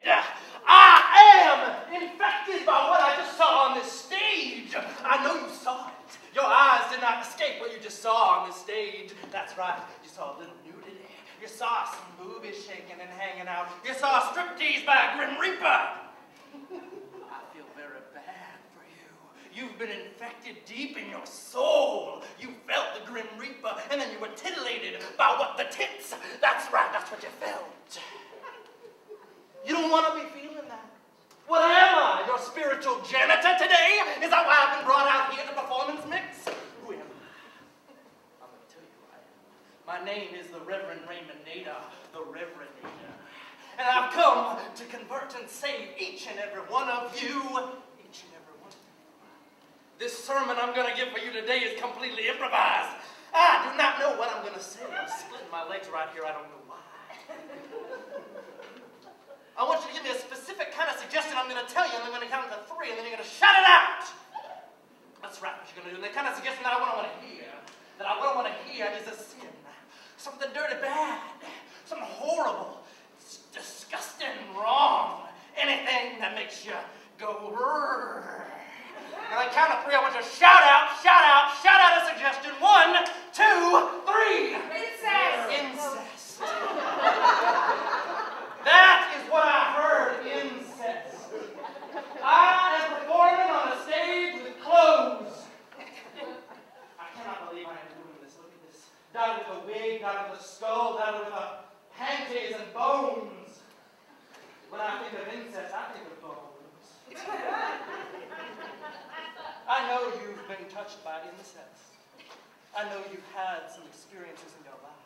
I am infected by what I just saw on this stage. I know you saw it. Your eyes did not escape what you just saw on the stage. That's right. You saw a little nudity. You saw some boobies shaking and hanging out. You saw a striptease by a Grim Reaper. I feel very bad for you. You've been infected deep in your soul. You felt the Grim Reaper, and then you were titillated by what the tits. That's right. That's what you felt. You don't want to be feeling that. What am I? Your spiritual janitor today? Is that why I've been brought out here to performance mix? Who am I? I'm going to tell you who I am. My name is the Reverend Raymond Nader, the Reverend Nader. And I've come to convert and save each and every one of you. Each and every one of you. This sermon I'm going to give for you today is completely improvised. I do not know what I'm going to say. I'm splitting my legs right here. I don't know why. I want you to give me a specific kind of suggestion I'm going to tell you, and I'm going to count to 3, and then you're going to shout it out. That's right, what you're going to do. And the kind of suggestion that I want to hear, is a sin. Something dirty bad. Something horrible. Disgusting, wrong. Anything that makes you go, rrrr. And on the count of 3, I want you to shout out a suggestion. 1, 2, 3. Incest. Incest. That is what I heard, incest. I am performing on a stage with clothes. I cannot believe I am doing this. Look at this. Dotted with a wig, dotted with a skull, dotted with panties and bones. When I think of incest, I think of bones. I know you've been touched by incest. I know you've had some experiences in your life.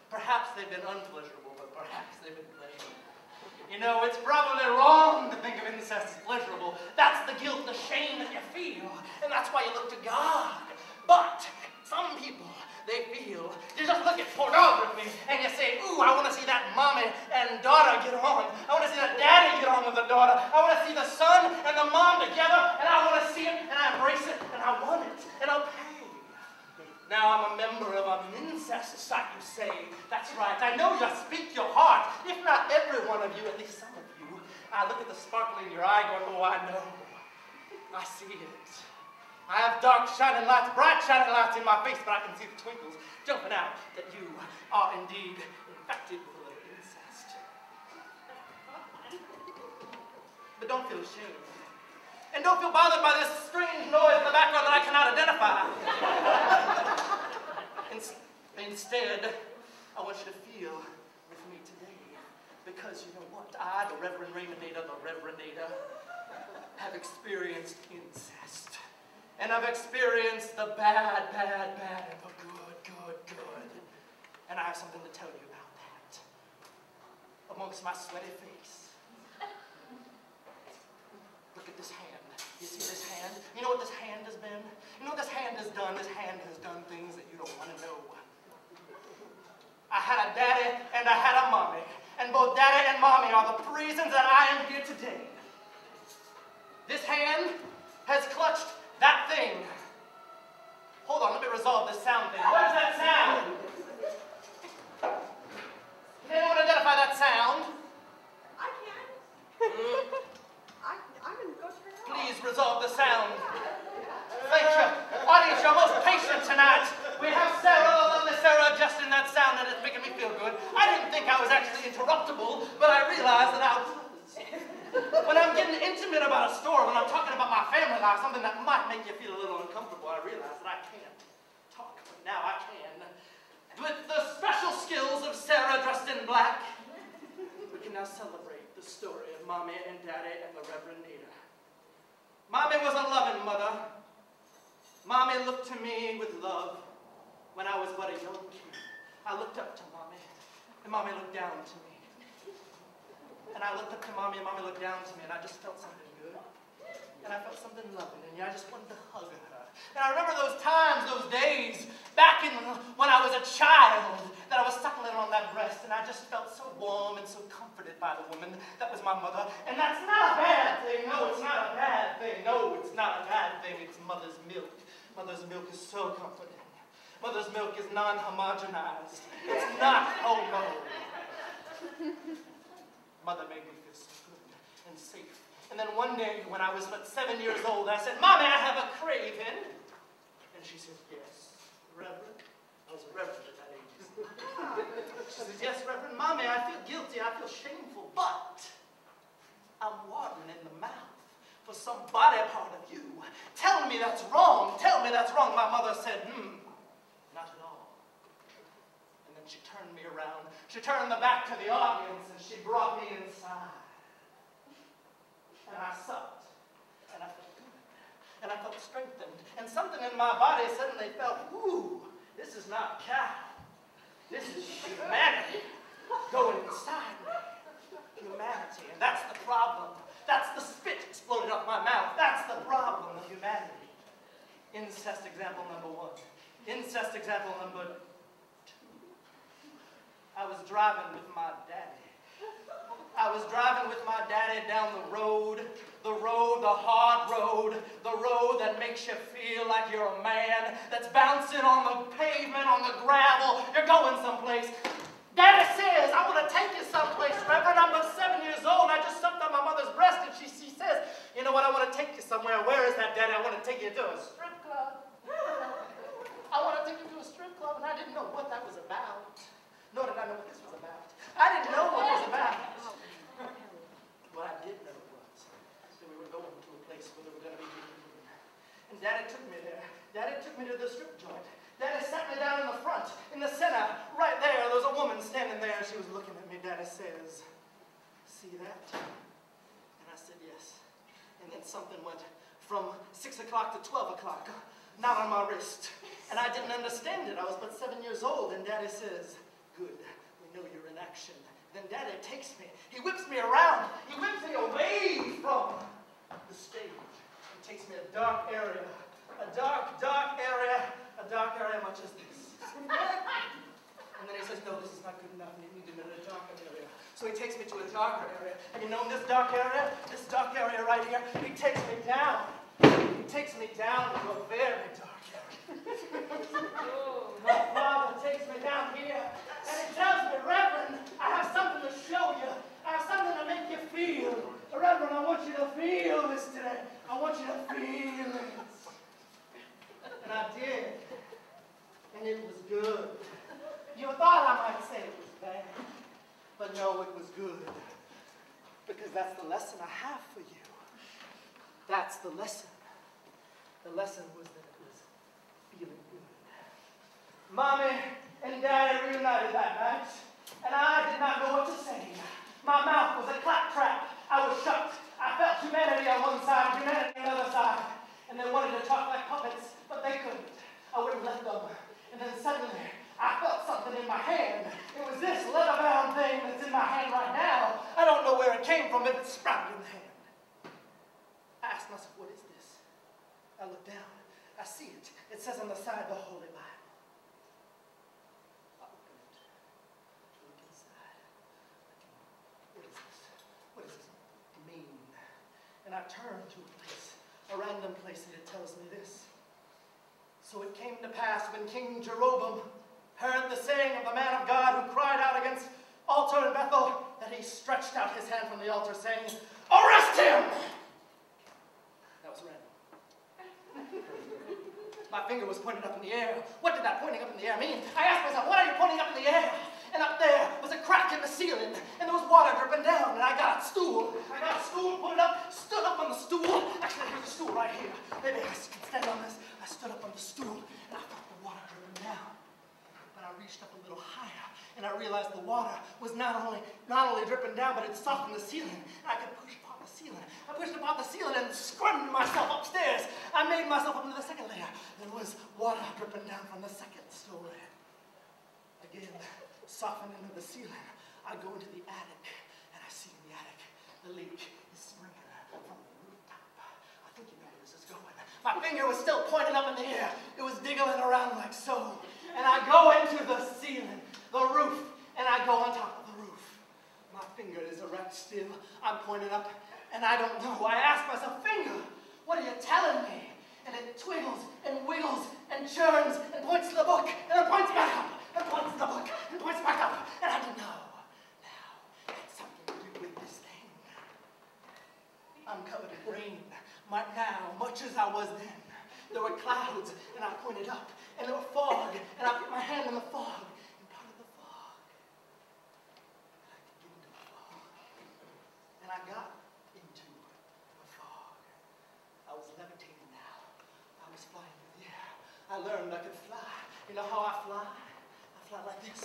Perhaps they've been unpleasurable, but perhaps they've been pleasurable. You know, it's probably wrong to think of incest as pleasurable. That's the guilt, the shame that you feel, and that's why you look to God. But some people, they feel, you just look at pornography, and you say, ooh, I want to see that mommy and daughter get on. I want to see that daddy get on with the daughter. I want to see the son and the mom together, and I want to see it, and I embrace it, and I want it, and I'll pay. Now I'm a member of an incest site, you say. That's right. I know you speak your heart. If not every one of you, at least some of you. I look at the sparkle in your eye going, oh, I know. I see it. I have dark shining lights, bright shining lights in my face, but I can see the twinkles jumping out that you are indeed infected with a little incest. But don't feel ashamed. And don't feel bothered by this strange noise in the background that I cannot identify. Instead, I want you to feel with me today. Because you know what? I, the Reverend Raymond Nader, the Reverend Nader, have experienced incest. And I've experienced the bad, bad, bad, and the good, good, good. And I have something to tell you about that. Amongst my sweaty face. Look at this hand. You see this hand? You know what this hand has been? You know what this hand has done? This hand has done things that you don't want to know. I had a daddy and I had a mommy. And both daddy and mommy are the reasons that I am here today. This hand has clutched that thing. Hold on, let me resolve this sound thing. What is that sound? Can anyone identify that sound? I can. I'm going to go turn it off. Please resolve the sound. Thank you. Audience, you're most patient tonight. We have Sarah, the lovely Sarah, adjusting that sound, and it's making me feel good. I didn't think I was actually interruptible, but I realized that I was. When I'm getting intimate about a story, when I'm talking about my family life, something that might make you feel a little uncomfortable, I realize that I can't talk, but now I can. With the special skills of Sarah dressed in black, we can now celebrate the story of Mommy and Daddy and the Reverend Nader. Mommy was a loving mother. Mommy looked to me with love when I was but a young kid. I looked up to Mommy, and Mommy looked down to me. And I looked up to Mommy, and Mommy looked down to me, and I just felt something good. And I felt something loving, and I just wanted to hug her. And I remember those times, those days, back when I was a child, that I was suckling on that breast, and I just felt so warm and so comforted by the woman that was my mother. And that's not a bad thing. No, it's not a bad thing. No, it's not a bad thing. It's mother's milk. Mother's milk is so comforting. Mother's milk is non-homogenized. It's not homo. Mother made me feel so and safe. And then one day, when I was but 7 years old, I said, Mommy, I have a craving. And she said, yes, Reverend. I was a reverend at that age. She says, yes, Reverend. Mommy, I feel guilty. I feel shameful. But I'm watering in the mouth for some body part of you. Tell me that's wrong. Tell me that's wrong. My mother said, not at all. And then she turned me around. She turned the back to the audience and she brought me inside. And I supped. And I felt good. And I felt strengthened. And something in my body suddenly felt, ooh, this is not cow. This is humanity going inside me. Humanity. And that's the problem. That's the spit exploded off my mouth. That's the problem of humanity. Incest example number 1. Incest example number 2. I was driving with my daddy. I was driving with my daddy down the road, the hard road, the road that makes you feel like you're a man, that's bouncing on the pavement, on the gravel. You're going someplace. Daddy says, I want to take you someplace, Reverend. I'm about 7 years old. I just sucked on my mother's breast, and she says, you know what, I want to take you somewhere. Where is that, Daddy? I want to take you to a strip club. I want to take you to a strip club, and I didn't know what that was about. Nor did I know what this was about. I didn't know what it was about. What I did know was that we were going to a place where there were going to be people. And Daddy took me there. Daddy took me to the strip joint. Daddy sat me down in the front, in the center, right there. There was a woman standing there. She was looking at me. Daddy says, see that? And I said, yes. And then something went from 6 o'clock to 12 o'clock, not on my wrist. And I didn't understand it. I was but 7 years old. And Daddy says, good, we know you're in action. Then Daddy takes me. He whips me around. He whips me away from the stage. He takes me to a dark area. A dark area. A dark area much as this. And then he says, no, this is not good enough. You need to go to a darker area. So he takes me to a darker area. And you know this dark area right here, he takes me down. He takes me down to a very dark area. My father takes me down here. And he tells me, Reverend, I have something to show you. I have something to make you feel. Reverend, I want you to feel this today. I want you to feel it. And I did. And it was good. You thought I might say it was bad. But no, it was good. Because that's the lesson I have for you. That's the lesson. The lesson was that it was feeling good. Mommy and Daddy reunited that night, and I did not know what to say. My mouth was a claptrap. I was shocked. I felt humanity on one side, humanity on the other side, and they wanted to talk like puppets, but they couldn't. I wouldn't let them. And then suddenly, I felt something in my hand. It was this leather-bound thing that's in my hand right now. I don't know where it came from, but it sprouted in the hand. I asked myself, what is this? I look down. I see it. It says on the side, the Holy Bible. I open it. Look inside. What is this? What does this mean? And I turn to a place, a random place, and it tells me this. So it came to pass when King Jeroboam heard the saying of the man of God who cried out against altar in Bethel, that he stretched out his hand from the altar, saying, arrest him! That was random. My finger was pointed up in the air. What did that pointing up in the air mean? I asked myself, what are you pointing up in the air? And up there was a crack in the ceiling, and there was water dripping down, and I got a stool. Put it up, stood up on the stool. Actually, here's a stool right here. Maybe I can stand on this. I stood up on the stool, and I felt the water dripping down. But I reached up a little higher, and I realized the water was not only dripping down, but it softened the ceiling, and I could push upon the ceiling. I pushed upon the ceiling and squirmed myself upstairs. I made myself up into the second layer. There was water dripping down from the second story. Again, softened into the ceiling. I go into the attic, and I see in the attic the leak is springing from the rooftop. I think you know where this is going. My finger was still pointing up in the air. It was diggling around like so. And I go into the ceiling, the roof, and I go on top of the roof. My finger is erect still. I'm pointing up, and I don't know. I ask myself, finger, what are you telling me? And it twiggles and wiggles and churns and points to the book, and it points back up, and points to the book, and points back up. And I don't know. Now, it's something to do with this thing. clouds, and I pointed up, and there was fog, and I put my hand in the fog, and part of the fog, and I could get into the fog. And I got into the fog. I was levitating now. I was flying through the air. I learned I could fly. You know how I fly? I fly like this.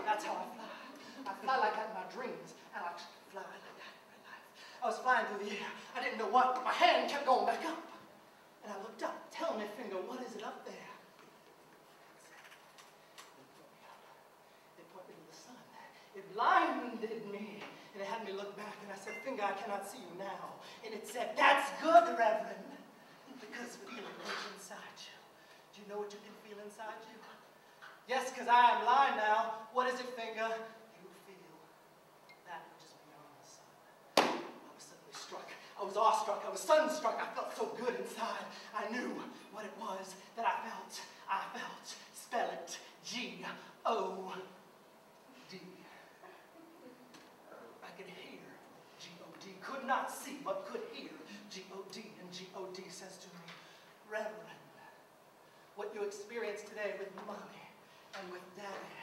That's how I fly. I fly like that in my dreams, and I fly like that in real life. I was flying through the air. I didn't know what, but my hand kept going back up. And I looked up. Tell me, finger, what is it up there? It pointed to the sun. It blinded me. And it had me look back, and I said, finger, I cannot see you now. And it said, that's good, Reverend, because feeling lives inside you. Do you know what you can feel inside you? Yes, because I am blind now. What is it, finger? You feel that which is beyond the sun. I was suddenly struck. I was awestruck. I was sunstruck. I felt so good inside. I knew what it was that I felt. I felt. Spell it. G-O-D. I could hear G-O-D. Could not see, but could hear G-O-D. And G-O-D says to me, Reverend, what you experienced today with Mommy and with Daddy,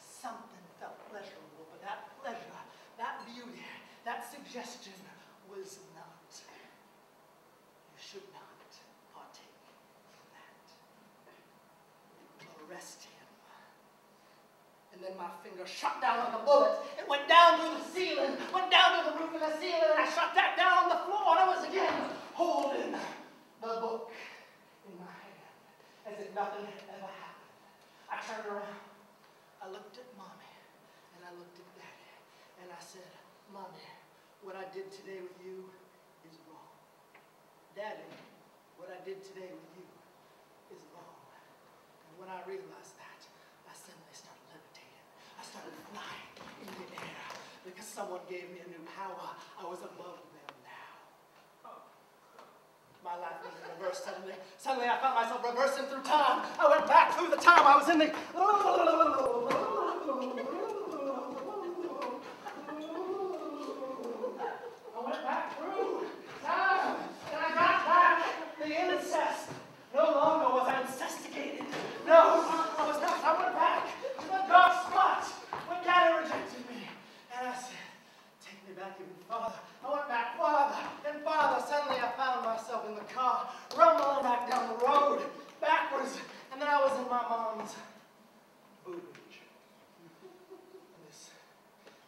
something felt pleasurable, but that pleasure, that beauty, that suggestion was not. You should not partake in that. Arrest him. And then my finger shot down on the bullet. It went down through the ceiling, went down to the roof of the ceiling, and I shot that down on the floor, and I was again holding the book in my hand, as if nothing had ever happened. I turned around. I looked at Mommy, and I looked at Daddy, and I said, Mommy, what I did today with you is wrong. Daddy, what I did today with you is wrong. And when I realized that, I suddenly started levitating. I started flying in the air because someone gave me a new power. I was above them now. My life was in reverse suddenly. Suddenly I found myself reversing through time. I went back through the time. I was in the... I went back through time, and I got back the incest. No longer was I instigated. No, I was not. I went back to the dark spot when Daddy rejected me. And I said, take me back even farther. I went back farther and farther. Suddenly I found myself in the car, rumbling back down the road, backwards. And then I was in my mom's boobage. And this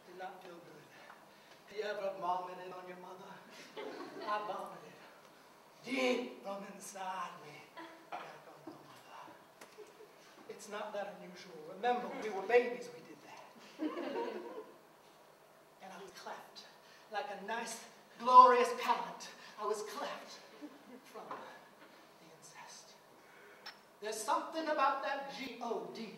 did not feel good. You ever vomited on your mother? I vomited deep from inside me. Back on my mother. It's not that unusual. Remember, we were babies, we did that. And I was cleft like a nice, glorious palate. I was cleft from the incest. There's something about that G-O-D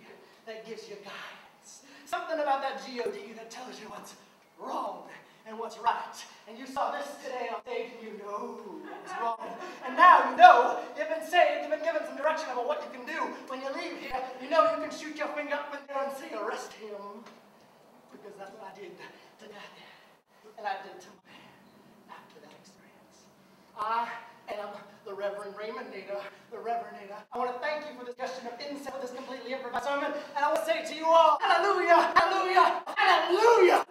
that gives you guidance. Something about that G-O-D that tells you what's wrong and what's right. And you saw this today on stage and you know what's wrong. And now you know you've been saved, you've been given some direction about what you can do. When you leave here, you know you can shoot your finger up in the air and say, arrest him. Because that's what I did to Daddy. And I did to my after that experience. I am the Reverend Raymond Nader, the Reverend Nader. I want to thank you for this suggestion of incest, for this completely improvised sermon. And I want to say to you all, hallelujah, hallelujah, hallelujah.